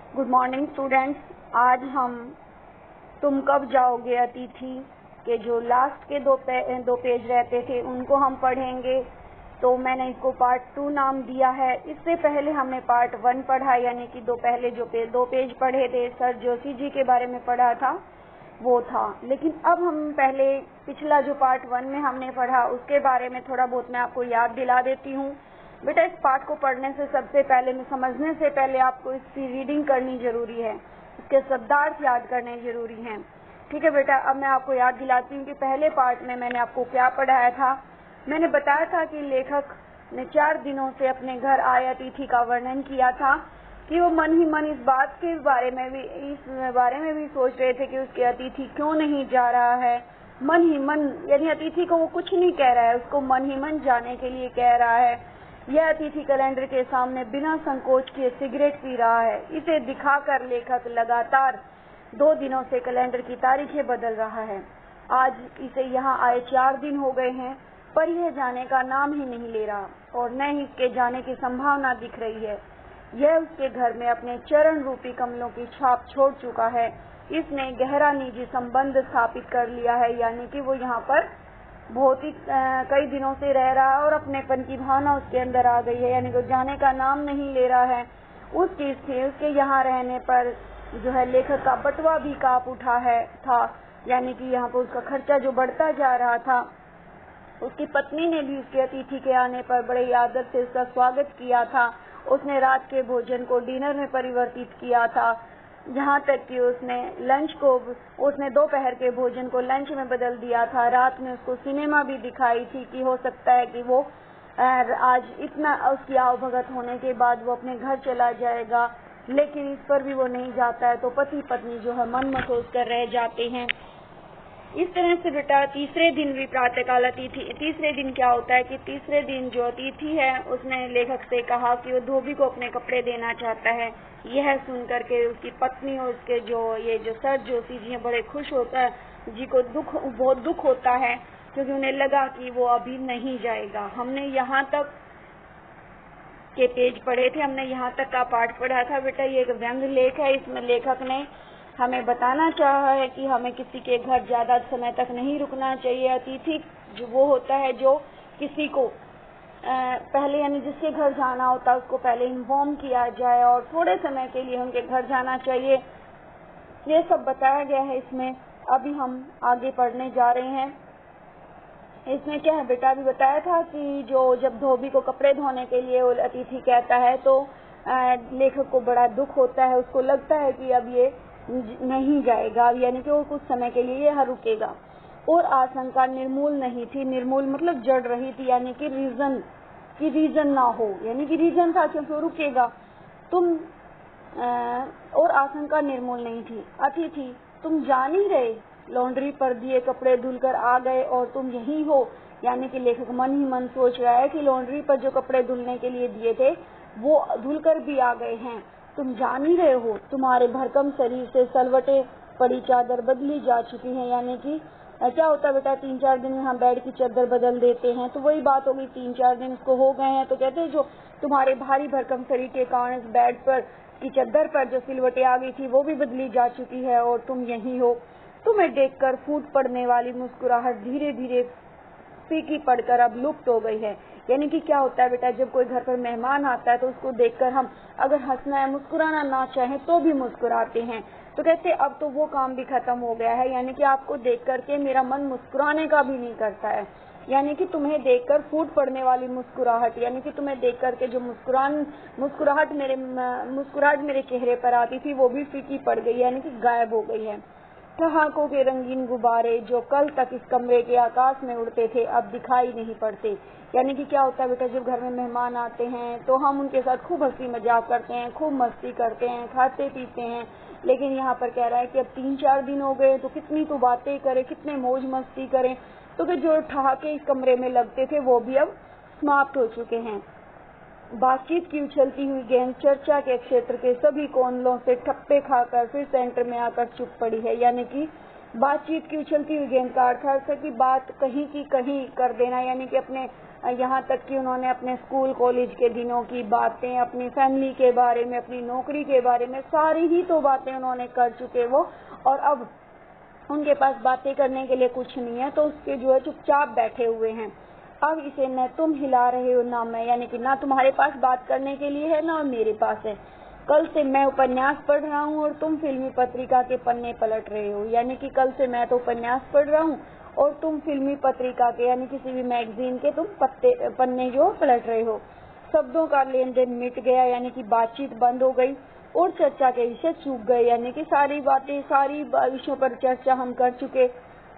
Good morning students. आज हम तुम कब जाओगे अतिथि के जो लास्ट के दो पेज रहते थे उनको हम पढ़ेंगे। तो मैंने इसको पार्ट 2 नाम दिया है। इससे पहले हमने पार्ट 1 पढ़ा, यानी कि पहले जो दो पेज पढ़े थे, सर जोशी जी के बारे में पढ़ा था वो था। लेकिन अब हम पहले पिछला जो पार्ट 1 में हमने पढ़ा उसके बारे में थोड़ा बहुत मैं आपको याद दिला देती हूँ। बेटा, इस पाठ को पढ़ने से सबसे पहले, में समझने से पहले आपको इसकी रीडिंग करनी जरूरी है, इसके शब्दार्थ याद करने जरूरी हैं। ठीक है बेटा, अब मैं आपको याद दिलाती हूँ कि पहले पार्ट में मैंने आपको क्या पढ़ाया था। मैंने बताया था कि लेखक ने 4 दिनों से अपने घर आए अतिथि का वर्णन किया था कि वो मन ही मन इस बारे में भी सोच रहे थे कि उसके अतिथि क्यों नहीं जा रहा है। मन ही मन, यानी अतिथि को वो कुछ नहीं कह रहा है, उसको मन ही मन जाने के लिए कह रहा है। यह अतिथि कैलेंडर के सामने बिना संकोच किए सिगरेट पी रहा है। इसे दिखाकर लेखक लगातार 2 दिनों से कैलेंडर की तारीखें बदल रहा है। आज इसे यहाँ आए 4 दिन हो गए हैं, पर यह जाने का नाम ही नहीं ले रहा और न ही इसके जाने की संभावना दिख रही है। यह उसके घर में अपने चरण रूपी कमलों की छाप छोड़ चुका है। इसने गहरा निजी संबंध स्थापित कर लिया है, यानी कि वो यहाँ पर बहुत ही कई दिनों से रह रहा है और अपनेपन की भावना उसके अंदर आ गई है, यानी कि जाने का नाम नहीं ले रहा है। उसके यहाँ रहने पर जो है लेखक का बटवा भी कांप उठा था, यानी कि यहाँ पर उसका खर्चा जो बढ़ता जा रहा था। उसकी पत्नी ने भी उसके अतिथि के आने पर बड़े आदर से उसका स्वागत किया था। उसने रात के भोजन को डिनर में परिवर्तित किया था, जहाँ तक कि उसने दोपहर के भोजन को लंच में बदल दिया था। रात में उसको सिनेमा भी दिखाई थी कि हो सकता है कि वो आज इतना उसकी आवभगत होने के बाद वो अपने घर चला जाएगा, लेकिन इस पर भी वो नहीं जाता है। तो पति पत्नी जो है मन महसूस कर रह जाते हैं। इस तरह से बेटा तीसरे दिन भी प्रातःकाल अतिथि, तीसरे दिन क्या होता है कि तीसरे दिन जो अतिथि है उसने लेखक से कहा कि वो धोबी को अपने कपड़े देना चाहता है। यह सुन करके उसकी पत्नी और उसके जो सर जोशी जी हैं बड़े खुश होता है, जी को बहुत दुख होता है, क्योंकि उन्हें लगा कि वो अभी नहीं जाएगा। हमने यहाँ तक के पेज पढ़े थे, हमने यहाँ तक का पाठ पढ़ा था। बेटा ये एक व्यंग्य लेख है, इसमें लेखक ने हमें बताना चाहा है कि हमें किसी के घर ज्यादा समय तक नहीं रुकना चाहिए। अतिथि जो वो होता है जो किसी को पहले, यानी जिसके घर जाना होता है उसको पहले इन्फॉर्म किया जाए और थोड़े समय के लिए उनके घर जाना चाहिए। ये सब बताया गया है इसमें। अभी हम आगे पढ़ने जा रहे हैं। इसमें क्या है बेटा, अभी बताया था कि जब धोबी को कपड़े धोने के लिए वो अतिथि कहता है तो लेखक को बड़ा दुख होता है। उसको लगता है कि अब ये नहीं जाएगा, यानी कि वो कुछ समय के लिए यहाँ रुकेगा। और आशंका निर्मूल नहीं थी, निर्मूल मतलब जड़ रही थी, यानी कि रीजन ना हो, यानी कि रीजन था क्योंकि रुकेगा। और आशंका निर्मूल नहीं थी। अतिथि, तुम जान ही रहे, लॉन्ड्री पर दिए कपड़े धुलकर आ गए और तुम यही हो। यानी कि लेखक मन ही मन सोच रहा है कि लॉन्ड्री पर जो कपड़े धुलने के लिए दिए थे वो धुलकर भी आ गए हैं। तुम जान ही रहे हो, तुम्हारे भरकम शरीर से सलवटे पड़ी चादर बदली जा चुकी है। यानी कि क्या होता है बेटा, 3-4 दिन में हम बेड की चादर बदल देते हैं, तो वही बात होगी, 3-4 दिन उसको हो गए हैं। तो कहते हैं जो तुम्हारे भारी भरकम शरीर के कारण बेड पर की चादर पर जो सिलवटें आ गई थी वो भी बदली जा चुकी है और तुम यही हो। तुम्हें देखकर फूट पड़ने वाली मुस्कुराहट धीरे धीरे फीकी पड़कर अब लुप्त हो गई है। यानी कि क्या होता है बेटा, जब कोई घर पर मेहमान आता है तो उसको देखकर हम अगर हंसना है, मुस्कुराना ना चाहें तो भी मुस्कुराते हैं। तो कहते अब तो वो काम भी खत्म हो गया है, यानी कि आपको देख करके मेरा मन मुस्कुराने का भी नहीं करता है। यानी कि तुम्हें देखकर फूट पड़ने वाली मुस्कुराहट, यानी कि तुम्हें देख करके जो मुस्कुराहट मेरे चेहरे पर आती थी वो भी फीकी पड़ गई, यानी कि गायब हो गई है। ठहाकों के रंगीन गुब्बारे जो कल तक इस कमरे के आकाश में उड़ते थे अब दिखाई नहीं पड़ते। यानी कि क्या होता है बेटा, जब घर में मेहमान आते हैं तो हम उनके साथ खूब हंसी मजाक करते हैं, खूब मस्ती करते हैं, खाते पीते हैं। लेकिन यहाँ पर कह रहा है कि अब 3-4 दिन हो गए तो कितनी तो बातें करें, कितने मौज मस्ती करें। तो कि जो ठहाके इस कमरे में लगते थे वो भी अब समाप्त हो चुके हैं। बातचीत की उछलती हुई गेंद चर्चा के क्षेत्र के सभी कोनों से ठप्पे खाकर फिर सेंटर में आकर चुप पड़ी है। यानी कि बातचीत की उछलती हुई गेंद का अर्थ है कि बात कहीं की कहीं कर देना, यानी कि अपने यहाँ तक कि उन्होंने अपने स्कूल कॉलेज के दिनों की बातें, अपनी फैमिली के बारे में, अपनी नौकरी के बारे में, सारी ही तो बातें उन्होंने कर चुके वो, और अब उनके पास बातें करने के लिए कुछ नहीं है, तो उसके जो है चुपचाप बैठे हुए हैं। अब इसे न तुम हिला रहे हो ना मैं, यानी कि ना तुम्हारे पास बात करने के लिए है ना मेरे पास है। कल से मैं उपन्यास पढ़ रहा हूँ और तुम फिल्मी पत्रिका के पन्ने पलट रहे हो, यानी कि कल से मैं तो उपन्यास पढ़ रहा हूँ और तुम फिल्मी पत्रिका के यानी किसी भी मैगजीन के तुम पन्ने जो पलट रहे हो। शब्दों का लेन देन मिट गया, यानी कि बातचीत बंद हो गई और चर्चा के विषय चूक गए, यानी कि सारी बातें, सारी विषयों पर चर्चा हम कर चुके।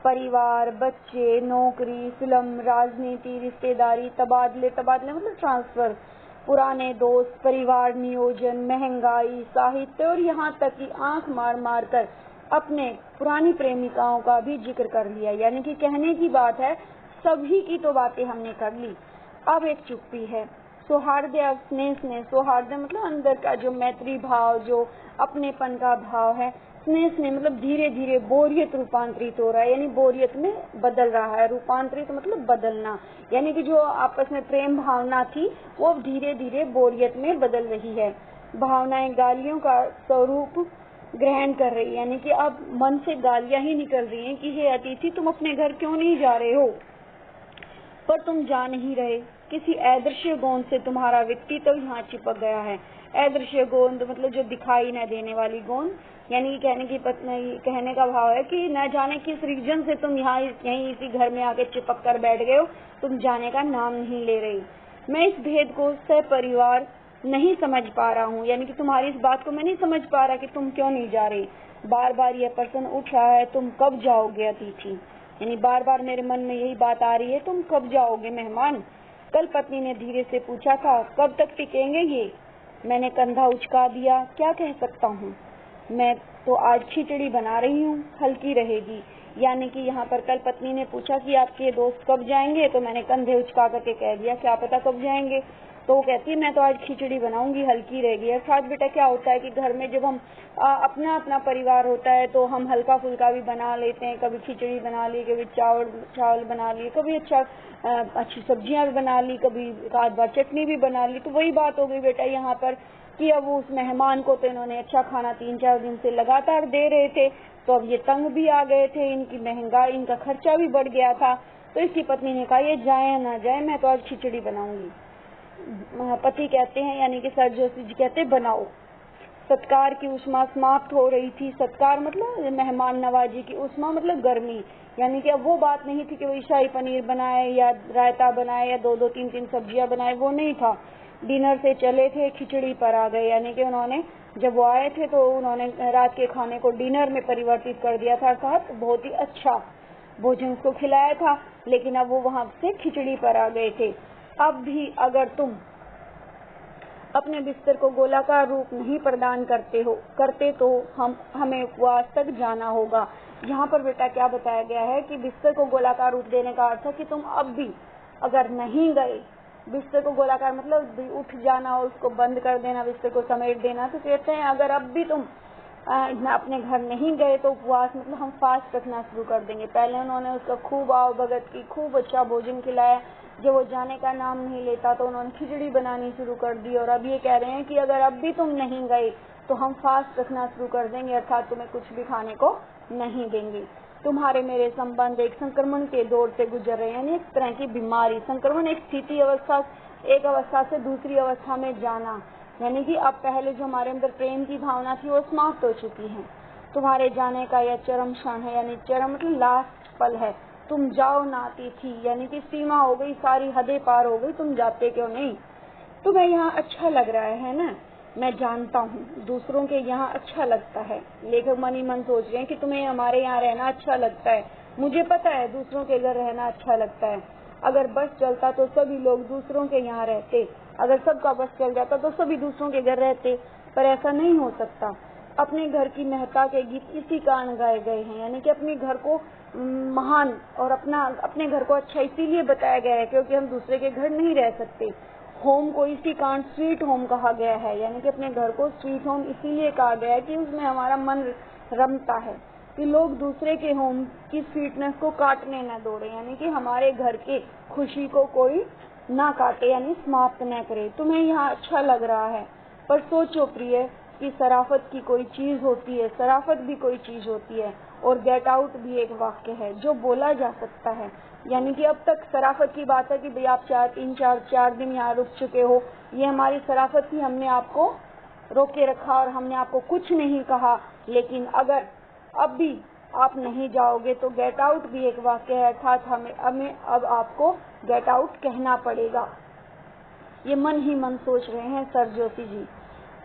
परिवार, बच्चे, नौकरी, फिल्म, राजनीति, रिश्तेदारी, तबादले मतलब ट्रांसफर, पुराने दोस्त, परिवार नियोजन, महंगाई, साहित्य और यहाँ तक कि आंख मार मार कर अपने पुरानी प्रेमिकाओं का भी जिक्र कर लिया। यानी कि कहने की बात है, सभी की तो बातें हमने कर ली। अब एक चुप्पी है। सौहार्द या स्नेह, सौहार्द मतलब अंदर का जो मैत्री भाव, जो अपनेपन का भाव है। स्नेह मतलब धीरे धीरे बोरियत रूपांतरित हो रहा है, यानी बोरियत में बदल रहा है। रूपांतरित मतलब बदलना, यानी कि जो आपस में प्रेम भावना थी वो अब धीरे धीरे बोरियत में बदल रही है। भावनाएं गालियों का स्वरूप ग्रहण कर रही, यानी कि अब मन से गालियां ही निकल रही हैं कि हे अतिथि, तुम अपने घर क्यों नहीं जा रहे हो? पर तुम जा नहीं रहे। किसी अदृश्य गोंद से तुम्हारा व्यक्तित्व यहाँ चिपक गया है। अदृश्य गोंद मतलब जो दिखाई न देने वाली गोंद, यानी कहने का भाव है कि न जाने किस रीजन से तुम यहीं इसी घर में आके चिपक कर बैठ गए हो, तुम जाने का नाम नहीं ले रही। मैं इस भेद को सपरिवार नहीं समझ पा रहा हूँ, यानी कि तुम्हारी इस बात को मैं नहीं समझ पा रहा कि तुम क्यों नहीं जा रही। बार बार यह प्रश्न उठ रहा है, तुम कब जाओगे अतिथि, यानी बार बार मेरे मन में यही बात आ रही है, तुम कब जाओगे मेहमान। कल पत्नी ने धीरे से पूछा था, कब तक टिकेंगे ये? मैंने कंधा उचका दिया, क्या कह सकता हूँ। मैं तो आज खिचड़ी बना रही हूँ, हल्की रहेगी। यानी कि यहाँ पर कल पत्नी ने पूछा कि आपके दोस्त कब जाएंगे, तो मैंने कंधे उचका करके कह दिया क्या पता कब जाएंगे। तो वो कहती है मैं तो आज खिचड़ी बनाऊंगी, हल्की रहेगी। अर्थात बेटा क्या होता है कि घर में जब हम अपना अपना परिवार होता है तो हम हल्का फुल्का भी बना लेते हैं। कभी खिचड़ी बना ली, कभी चावल बना लिए, कभी अच्छी सब्जियां भी बना ली, कभी एक बार चटनी भी बना ली। तो वही बात हो गई बेटा यहाँ पर कि अब उस मेहमान को तो इन्होंने अच्छा खाना 3-4 दिन से लगातार दे रहे थे, तो अब ये तंग भी आ गए थे, इनकी महंगाई, इनका खर्चा भी बढ़ गया था। तो इसकी पत्नी ने कहा ये जाए ना जाए, मैं तो आज खिचड़ी बनाऊंगी। पति कहते हैं यानी कि सर जोशी जी कहते बनाओ। सत्कार की उष्मा समाप्त हो रही थी। सत्कार मतलब मेहमान नवाजी की, उष्मा मतलब गर्मी, यानी कि अब वो बात नहीं थी कि वो शाही पनीर बनाए या रायता बनाए या 2-2 3-3 सब्जियां बनाए, वो नहीं था। डिनर से चले थे, खिचड़ी पर आ गए, यानी कि उन्होंने जब वो आए थे तो उन्होंने रात के खाने को डिनर में परिवर्तित कर दिया था, अर्थात बहुत ही अच्छा भोजन उसको खिलाया था, लेकिन अब वो वहां से खिचड़ी पर आ गए थे। अब भी अगर तुम अपने बिस्तर को गोलाकार रूप नहीं प्रदान करते तो हमें उपवास तक जाना होगा। यहाँ पर बेटा क्या बताया गया है कि बिस्तर को गोलाकार रूप देने का अर्थ है कि तुम अब भी अगर नहीं गए, बिस्तर को गोलाकार मतलब उठ जाना और उसको बंद कर देना, बिस्तर को समेट देना। तो कहते हैं अगर अब भी तुम अपने घर नहीं गए तो उपवास मतलब हम फास्ट रखना शुरू कर देंगे। पहले उन्होंने उसका खूब आओ भगत की, खूब अच्छा भोजन खिलाया। जब वो जाने का नाम नहीं लेता तो उन्होंने खिचड़ी बनानी शुरू कर दी, और अब ये कह रहे हैं कि अगर अब भी तुम नहीं गए तो हम फास्ट रखना शुरू कर देंगे, अर्थात तुम्हें कुछ भी खाने को नहीं देंगे। तुम्हारे मेरे संबंध एक संक्रमण के दौर से गुजर रहे हैं, यानी एक तरह की बीमारी। संक्रमण एक स्थिति एक अवस्था से दूसरी अवस्था में जाना, यानी कि अब पहले जो हमारे अंदर प्रेम की भावना थी वो समाप्त हो चुकी है। तुम्हारे जाने का यह चरम क्षण है, यानी चरम मतलब लास्ट पल है। तुम जाओ ना अतिथि, यानी कि सीमा हो गई, सारी हदें पार हो गई, तुम जाते क्यों नहीं? तुम्हें यहाँ अच्छा लग रहा है ना? मैं जानता हूँ दूसरों के यहाँ अच्छा लगता है। लेखक मन ही मन सोच रहे हैं कि तुम्हें हमारे यहाँ रहना अच्छा लगता है। मुझे पता है दूसरों के घर रहना अच्छा लगता है। अगर बस चलता तो सभी लोग दूसरों के यहाँ रहते, अगर सबका बस चल जाता तो सभी दूसरों के घर रहते, पर ऐसा नहीं हो सकता। अपने घर की महत्ता के गीत इसी कारण गाए गए हैं, यानी कि अपने घर को महान और अपने घर को अच्छा इसीलिए बताया गया है क्योंकि हम दूसरे के घर नहीं रह सकते। होम को इसी कारण स्वीट होम कहा गया है, यानी कि अपने घर को स्वीट होम इसीलिए कहा गया है कि उसमें हमारा मन रमता है, कि लोग दूसरे के होम की स्वीटनेस को काटने न दौड़े, यानी कि हमारे घर के खुशी को कोई ना काटे यानी समाप्त न करे। तुम्हें यहाँ अच्छा लग रहा है, पर सोचो प्रिय कि शराफत की कोई चीज होती है, शराफत भी कोई चीज होती है, और गेट आउट भी एक वाक्य है जो बोला जा सकता है। यानी कि अब तक शराफत की बात है कि भाई आप 4 दिन यहाँ रुक चुके हो, ये हमारी शराफत थी, हमने आपको रोके रखा और हमने आपको कुछ नहीं कहा। लेकिन अगर अब भी आप नहीं जाओगे तो गेट आउट भी एक वाक्य है, अर्थात हमें अब आपको गेट आउट कहना पड़ेगा। ये मन ही मन सोच रहे हैं सर जोशी जी।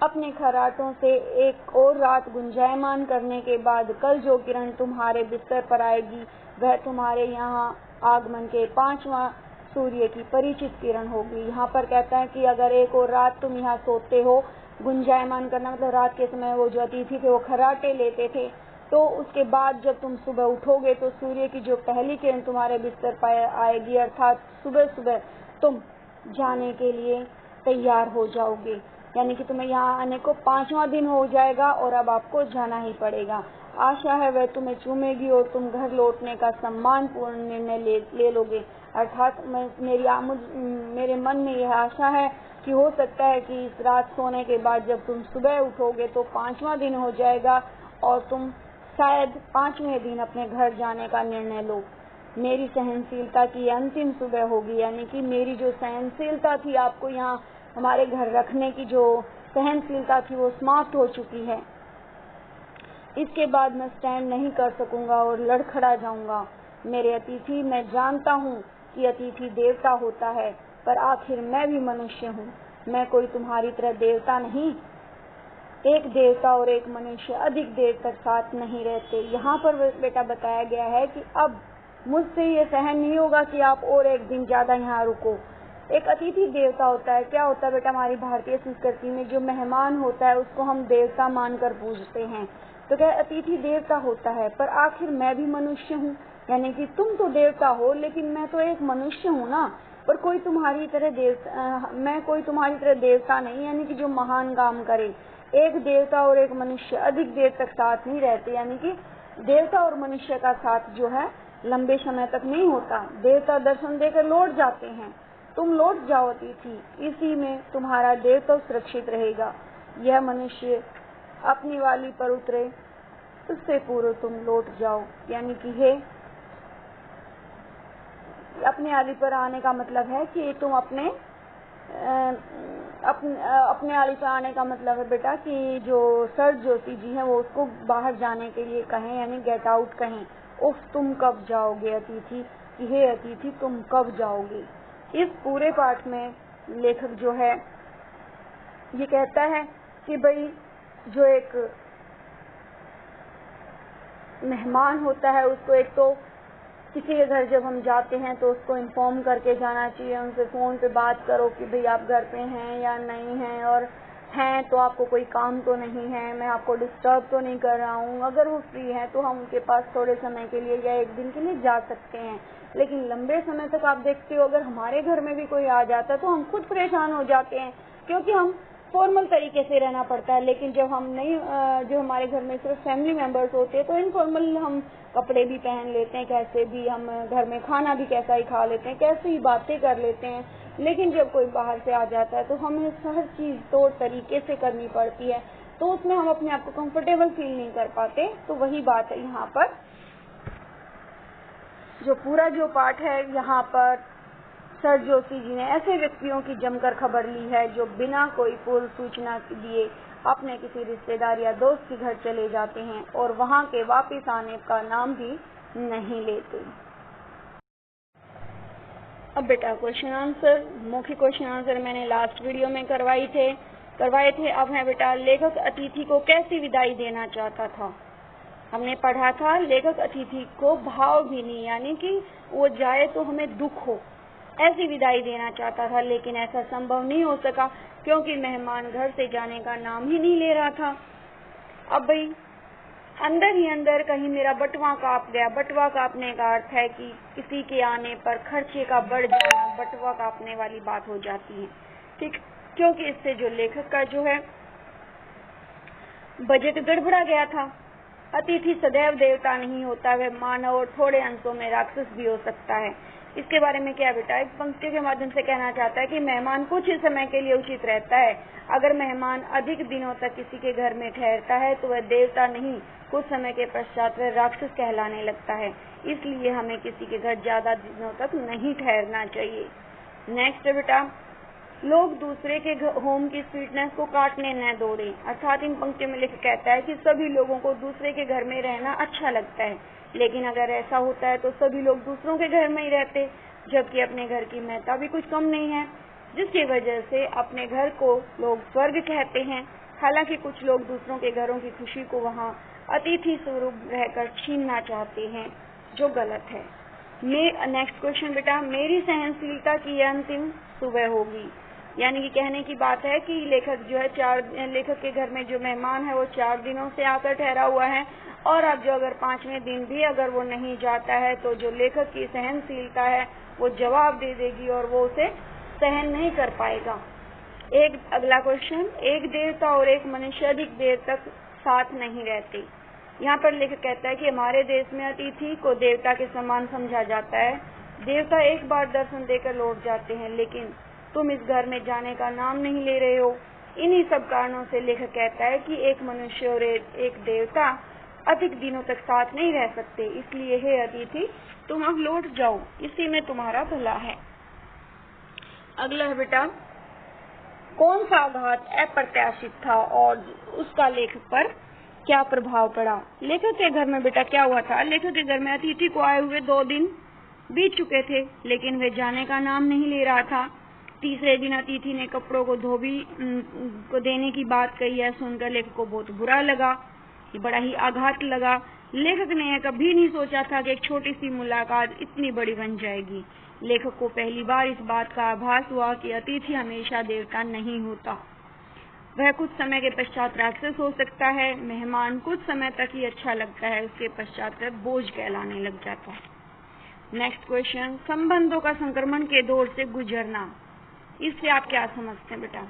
अपने खराटों से एक और रात गुंजायमान करने के बाद कल जो किरण तुम्हारे बिस्तर पर आएगी वह तुम्हारे यहाँ आगमन के 5वां सूर्य की परिचित किरण होगी। यहाँ पर कहता है कि अगर एक और रात तुम यहाँ सोते हो, गुंजायमान करना मतलब रात के समय वो जो अतिथि थे वो खराटे लेते थे, तो उसके बाद जब तुम सुबह उठोगे तो सूर्य की जो पहली किरण तुम्हारे बिस्तर पर आएगी, अर्थात सुबह सुबह तुम जाने के लिए तैयार हो जाओगे। यानी कि तुम्हें यहाँ आने को 5वां दिन हो जाएगा और अब आपको जाना ही पड़ेगा। आशा है वह तुम्हें चूमेगी और तुम घर लौटने का सम्मान पूर्ण निर्णय ले लोगे। अर्थात मेरे मन में यह आशा है कि हो सकता है कि इस रात सोने के बाद जब तुम सुबह उठोगे तो 5वां दिन हो जाएगा और तुम शायद 5वें दिन अपने घर जाने का निर्णय लो। मेरी सहनशीलता की अंतिम सुबह होगी, यानी कि मेरी जो सहनशीलता थी आपको यहाँ हमारे घर रखने की जो सहनशीलता थी वो समाप्त हो चुकी है। इसके बाद मैं स्टैंड नहीं कर सकूंगा और लड़खड़ा जाऊंगा। मेरे अतिथि, मैं जानता हूँ कि अतिथि देवता होता है, पर आखिर मैं भी मनुष्य हूँ। मैं कोई तुम्हारी तरह देवता नहीं। एक देवता और एक मनुष्य अधिक देर तक साथ नहीं रहते। यहाँ पर बेटा बताया गया है कि अब मुझसे ये सहन नहीं होगा कि आप और एक दिन ज्यादा यहाँ रुको। एक अतिथि देवता होता है। क्या होता है बेटा, हमारी भारतीय संस्कृति में जो मेहमान होता है उसको हम देवता मानकर पूजते हैं। तो क्या अतिथि देवता होता है, पर आखिर मैं भी मनुष्य हूँ। यानी कि तुम तो देवता हो लेकिन मैं तो एक मनुष्य हूँ ना, पर कोई तुम्हारी तरह मैं कोई तुम्हारी तरह देवता नहीं, यानी कि जो महान काम करे। एक देवता और एक मनुष्य अधिक देर तक साथ नहीं रहते, यानी कि देवता और मनुष्य का साथ जो है लंबे समय तक नहीं होता। देवता दर्शन देकर लौट जाते हैं, तुम लौट जाओ अतिथि, इसी में तुम्हारा देवता सुरक्षित रहेगा। यह मनुष्य अपनी वाली पर उतरे उससे पूर्व तुम लौट जाओ। यानी कि हे, अपने वाली पर आने का मतलब है कि तुम अपने वाली पर आने का मतलब है बेटा कि जो सर जोशी जी हैं वो उसको बाहर जाने के लिए कहें, यानी गेट आउट कहें। उफ, तुम कब जाओगे अतिथि, कि हे अतिथि तुम कब जाओगे। इस पूरे पाठ में लेखक जो है ये कहता है कि भाई जो एक मेहमान होता है उसको एक तो किसी के घर जब हम जाते हैं तो उसको इन्फॉर्म करके जाना चाहिए। उनसे फोन पे बात करो कि भाई आप घर पे हैं या नहीं हैं, और हैं तो आपको कोई काम तो नहीं है, मैं आपको डिस्टर्ब तो नहीं कर रहा हूँ। अगर वो फ्री है तो हम उनके पास थोड़े समय के लिए या एक दिन के लिए जा सकते हैं। लेकिन लंबे समय तक आप देखते हो अगर हमारे घर में भी कोई आ जाता है तो हम खुद परेशान हो जाते हैं, क्योंकि हम फॉर्मल तरीके से रहना पड़ता है। लेकिन जब हम नहीं जो हमारे घर में सिर्फ फैमिली मेंबर्स होते हैं तो इनफॉर्मल हम कपड़े भी पहन लेते हैं, कैसे भी हम घर में खाना भी कैसा ही खा लेते हैं, कैसी ही बातें कर लेते हैं। लेकिन जब कोई बाहर से आ जाता है तो हमें हर चीज तौर तरीके से करनी पड़ती है, तो उसमें हम अपने आप को कंफर्टेबल फील नहीं कर पाते। तो वही बात है यहाँ पर, जो पूरा जो पाठ है यहाँ पर सर जोशी जी ने ऐसे व्यक्तियों की जमकर खबर ली है जो बिना कोई पूर्व सूचना दिए अपने किसी रिश्तेदार या दोस्त के घर चले जाते हैं और वहां के वापस आने का नाम भी नहीं लेते। अब बेटा क्वेश्चन आंसर, मौखिक क्वेश्चन आंसर मैंने लास्ट वीडियो में करवाए थे। अब है बेटा लेखक अतिथि को कैसी विदाई देना चाहता था। हमने पढ़ा था लेखक अतिथि को भावभीनी, यानी कि वो जाए तो हमें दुख हो, ऐसी विदाई देना चाहता था। लेकिन ऐसा संभव नहीं हो सका क्योंकि मेहमान घर से जाने का नाम ही नहीं ले रहा था। अब भाई अंदर ही अंदर कहीं मेरा बटवा कांप गया। बटवा कांपने का अर्थ है कि किसी के आने पर खर्चे का बढ़ जाना बटवा कांपने वाली बात हो जाती है, ठीक, क्योंकि इससे जो लेखक का जो है बजट गड़बड़ा गया था। अतिथि सदैव देवता नहीं होता, वह मानव और थोड़े अंशों में राक्षस भी हो सकता है। इसके बारे में क्या बेटा? एक पंक्ति के माध्यम से कहना चाहता है कि मेहमान कुछ ही समय के लिए उचित रहता है। अगर मेहमान अधिक दिनों तक किसी के घर में ठहरता है तो वह देवता नहीं, कुछ समय के पश्चात वह राक्षस कहलाने लगता है। इसलिए हमें किसी के घर ज्यादा दिनों तक नहीं ठहरना चाहिए। नेक्स्ट बेटा, लोग दूसरे के होम की स्वीटनेस को काटने न दौड़े। अर्थात इन पंक्तियों में लिख कहता है कि सभी लोगों को दूसरे के घर में रहना अच्छा लगता है, लेकिन अगर ऐसा होता है तो सभी लोग दूसरों के घर में ही रहते, जबकि अपने घर की महत्ता भी कुछ कम नहीं है, जिसकी वजह से अपने घर को लोग स्वर्ग कहते हैं। हालांकि कुछ लोग दूसरों के घरों की खुशी को वहां अतिथि स्वरूप रहकर छीनना चाहते हैं, जो गलत है। नेक्स्ट क्वेश्चन बेटा, मेरी सहनशीलता की यह अंतिम सुबह होगी। यानी कि कहने की बात है कि लेखक जो है लेखक के घर में जो मेहमान है वो 4 दिनों से आकर ठहरा हुआ है, और अब जो अगर 5वें दिन भी अगर वो नहीं जाता है तो जो लेखक की सहनशीलता है वो जवाब दे देगी और वो उसे सहन नहीं कर पाएगा। एक अगला क्वेश्चन, एक देवता और एक मनुष्य अधिक देर तक साथ नहीं रहते। यहाँ पर लेखक कहता है कि हमारे देश में अतिथि को देवता के समान समझा जाता है। देवता एक बार दर्शन देकर लौट जाते हैं, लेकिन तुम इस घर में जाने का नाम नहीं ले रहे हो। इन्हीं सब कारणों से लेखक कहता है कि एक मनुष्य और एक देवता अधिक दिनों तक साथ नहीं रह सकते। इसलिए हे अतिथि, तुम अब लौट जाओ, इसी में तुम्हारा भला है। अगला है बेटा, कौन सा आघात अप्रत्याशित था और उसका लेखक पर क्या प्रभाव पड़ा? लेखक के घर में बेटा क्या हुआ था? लेखक के घर में अतिथि को आए हुए 2 दिन बीत चुके थे, लेकिन वे जाने का नाम नहीं ले रहा था। तीसरे दिन अतिथि ने कपड़ों को धोबी को देने की बात कही है। सुनकर लेखक को बहुत बुरा लगा, बड़ा ही आघात लगा। लेखक ने यह कभी नहीं सोचा था कि एक छोटी सी मुलाकात इतनी बड़ी बन जाएगी। लेखक को पहली बार इस बात का आभास हुआ कि अतिथि हमेशा देवता नहीं होता, वह कुछ समय के पश्चात राक्षस हो सकता है। मेहमान कुछ समय तक ही अच्छा लगता है, उसके पश्चात वह बोझ कहलाने लग जाता है। नेक्स्ट क्वेश्चन, संबंधों का संक्रमण के दौर से गुजरना, इससे आप क्या समझते हैं बेटा?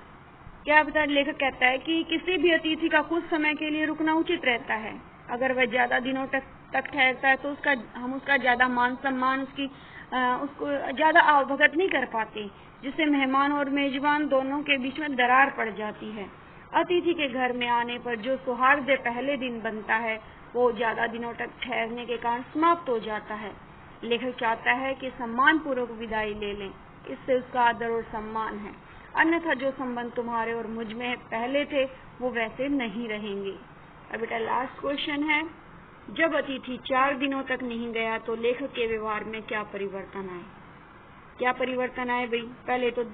क्या बता? लेखक कहता है कि किसी भी अतिथि का कुछ समय के लिए रुकना उचित रहता है। अगर वह ज्यादा दिनों तक ठहरता है तो हम उसका ज्यादा मान सम्मान उसको ज्यादा अवगत नहीं कर पाते, जिससे मेहमान और मेजबान दोनों के बीच में दरार पड़ जाती है। अतिथि के घर में आने पर जो सौहार्द पहले दिन बनता है वो ज्यादा दिनों तक ठहरने के कारण समाप्त हो जाता है। लेखक चाहता है कि सम्मान पूर्वक विदाई ले लें, इससे उसका आदर और सम्मान है। अन्यथा जो संबंध तुम्हारे और मुझ में पहले थे वो वैसे नहीं रहेंगे। अब बेटा लास्ट क्वेश्चन है, जब अतिथि 4 दिनों तक नहीं गया तो लेखक के व्यवहार में क्या परिवर्तन आए? क्या परिवर्तन आए भाई? पहले तो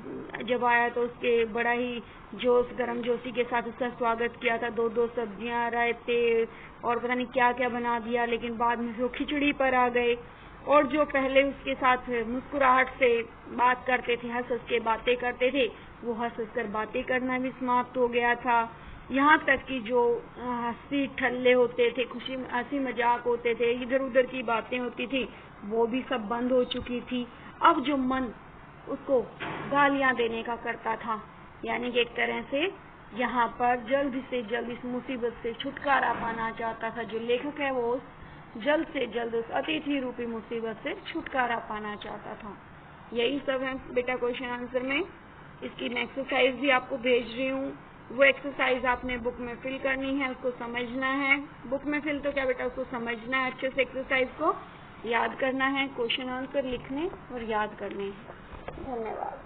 जब आया तो उसके बड़ा ही गर्मजोशी के साथ उसका स्वागत किया था, 2-2 सब्जियां, रायते और पता नहीं क्या क्या बना दिया, लेकिन बाद में वो खिचड़ी पर आ गए। और जो पहले उसके साथ मुस्कुराहट से बात करते थे, हंस हंस के बातें करते थे, वो हंस हंस कर बातें करना भी समाप्त हो गया था। यहाँ तक कि जो हंसी ठल्ले होते थे, हंसी मजाक होते थे, इधर उधर की बातें होती थी, वो भी सब बंद हो चुकी थी। अब जो मन उसको गालियां देने का करता था, यानी कि एक तरह से यहाँ पर जल्द से जल्द इस मुसीबत से छुटकारा पाना चाहता था। जो लेखक है वो जल्द से जल्द उस अतिथि रूपी मुसीबत से छुटकारा पाना चाहता था। यही सब है बेटा क्वेश्चन आंसर में। इसकी मैं एक्सरसाइज भी आपको भेज रही हूँ, वो एक्सरसाइज आपने बुक में फिल करनी है, उसको समझना है। बुक में फिल तो क्या बेटा, उसको समझना है, अच्छे से एक्सरसाइज को याद करना है, क्वेश्चन आंसर लिखने और याद करने हैं। धन्यवाद।